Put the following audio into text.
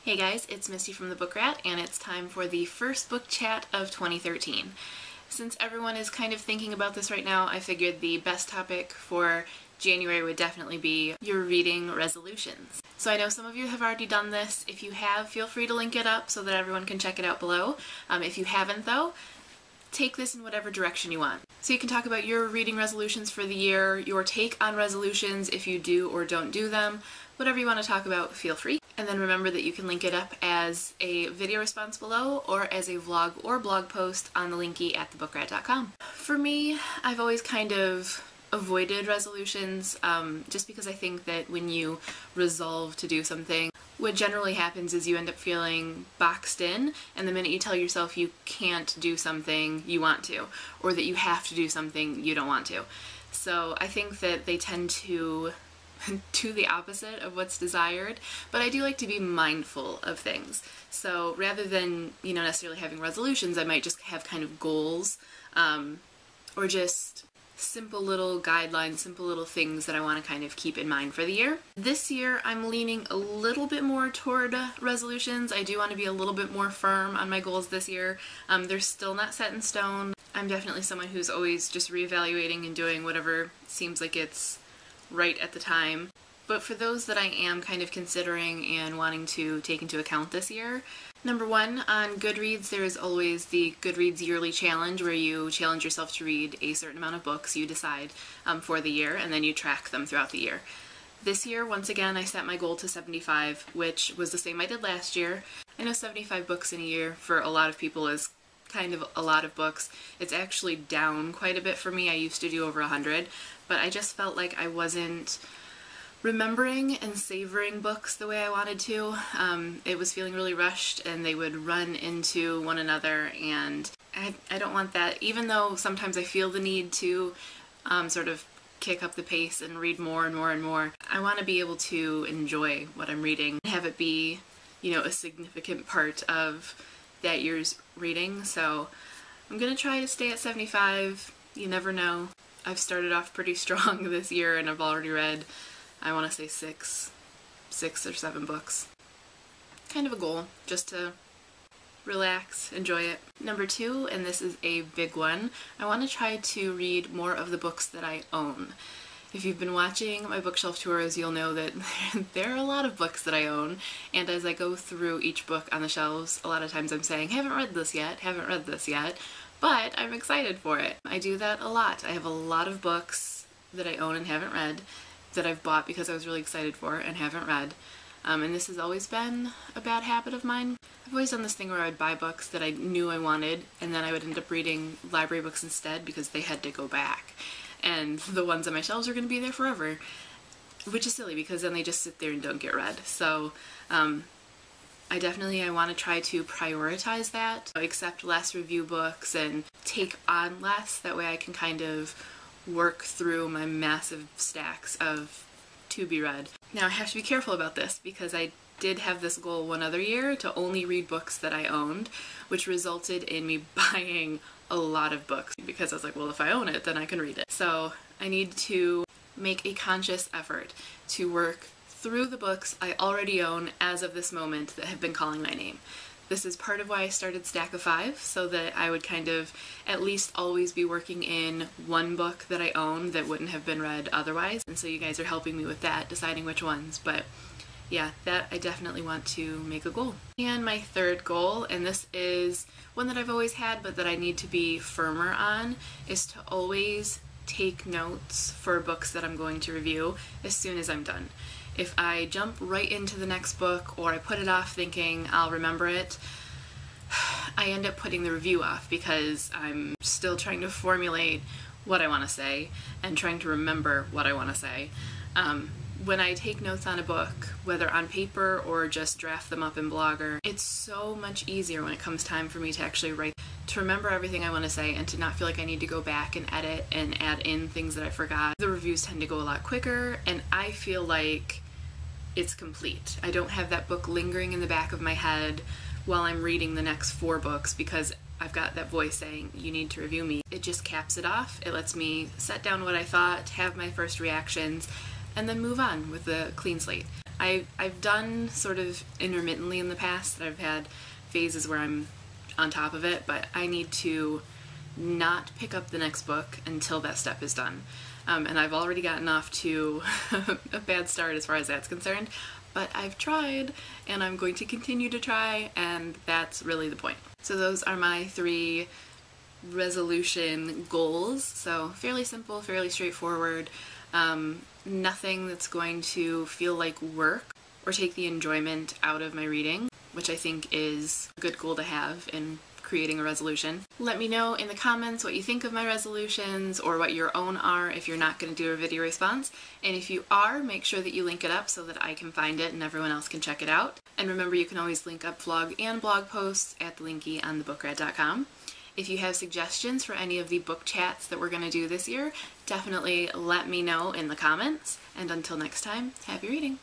Hey guys, it's Misty from the Book Rat, and it's time for the first book chat of 2013. Since everyone is kind of thinking about this right now, I figured the best topic for January would definitely be your reading resolutions. So I know some of you have already done this. If you have, feel free to link it up so that everyone can check it out below. If you haven't though, take this in whatever direction you want. So you can talk about your reading resolutions for the year, your take on resolutions if you do or don't do them, whatever you want to talk about, feel free. And then remember that you can link it up as a video response below or as a vlog or blog post on the linky at thebookrat.com. For me, I've always kind of avoided resolutions just because I think that when you resolve to do something, what generally happens is you end up feeling boxed in, and the minute you tell yourself you can't do something, you want to, or that you have to do something, you don't want to. So I think that they tend to do the opposite of what's desired, but I do like to be mindful of things. So rather than, necessarily having resolutions, I might just have kind of goals, or just simple little guidelines, simple little things that I want to kind of keep in mind for the year. This year I'm leaning a little bit more toward resolutions. I do want to be a little bit more firm on my goals this year. They're still not set in stone. I'm definitely someone who's always just reevaluating and doing whatever seems like it's right at the time. But for those that I am kind of considering and wanting to take into account this year, number one, on Goodreads there is always the Goodreads yearly challenge where you challenge yourself to read a certain amount of books you decide for the year, and then you track them throughout the year. This year, once again, I set my goal to 75, which was the same I did last year. I know 75 books in a year for a lot of people is kind of a lot of books. It's actually down quite a bit for me. I used to do over 100, but I just felt like I wasn't remembering and savoring books the way I wanted to. It was feeling really rushed, and they would run into one another, and I don't want that. Even though sometimes I feel the need to sort of kick up the pace and read more and more and more, I want to be able to enjoy what I'm reading and have it be, a significant part of that year's reading. So I'm gonna try to stay at 75. You never know. I've started off pretty strong this year, and I've already read, I want to say six or seven books. Kind of a goal, just to relax, enjoy it. Number two, and this is a big one, I want to try to read more of the books that I own. If you've been watching my bookshelf tours, you'll know that there are a lot of books that I own, and as I go through each book on the shelves, a lot of times I'm saying, haven't read this yet, but I'm excited for it. I do that a lot. I have a lot of books that I own and haven't read, that I've bought because I was really excited for and haven't read. And this has always been a bad habit of mine. I've always done this thing where I would buy books that I knew I wanted, and then I would end up reading library books instead because they had to go back. And the ones on my shelves are going to be there forever, which is silly because then they just sit there and don't get read. So I want to try to prioritize that, accept less review books and take on less. That way I can kind of work through my massive stacks of to be read. Now I have to be careful about this because I did have this goal one other year to only read books that I owned, which resulted in me buying a lot of books because I was like, well, if I own it, then I can read it. So I need to make a conscious effort to work through the books I already own as of this moment that have been calling my name. This is part of why I started Stack of 5, so that I would kind of at least always be working in one book that I own that wouldn't have been read otherwise. And so you guys are helping me with that, deciding which ones. But yeah, that I definitely want to make a goal. And my third goal, and this is one that I've always had but that I need to be firmer on, is to always take notes for books that I'm going to review as soon as I'm done. If I jump right into the next book or I put it off thinking I'll remember it, I end up putting the review off because I'm still trying to formulate what I want to say and trying to remember what I want to say. When I take notes on a book, whether on paper or just draft them up in Blogger, it's so much easier when it comes time for me to actually write, to remember everything I want to say and to not feel like I need to go back and edit and add in things that I forgot. The reviews tend to go a lot quicker, and I feel like it's complete. I don't have that book lingering in the back of my head while I'm reading the next 4 books because I've got that voice saying, you need to review me. It just caps it off. It lets me set down what I thought, have my first reactions, and then move on with a clean slate. I've done sort of intermittently in the past that I've had phases where I'm on top of it, but I need to not pick up the next book until that step is done. And I've already gotten off to a bad start as far as that's concerned, but I've tried and I'm going to continue to try, and that's really the point. So those are my 3 resolution goals. So fairly simple, fairly straightforward, nothing that's going to feel like work or take the enjoyment out of my reading, which I think is a good goal to have in creating a resolution. Let me know in the comments what you think of my resolutions or what your own are if you're not going to do a video response. And if you are, make sure that you link it up so that I can find it and everyone else can check it out. And remember, you can always link up vlog and blog posts at the linky on thebookrat.com. If you have suggestions for any of the book chats that we're going to do this year, definitely let me know in the comments. And until next time, happy reading!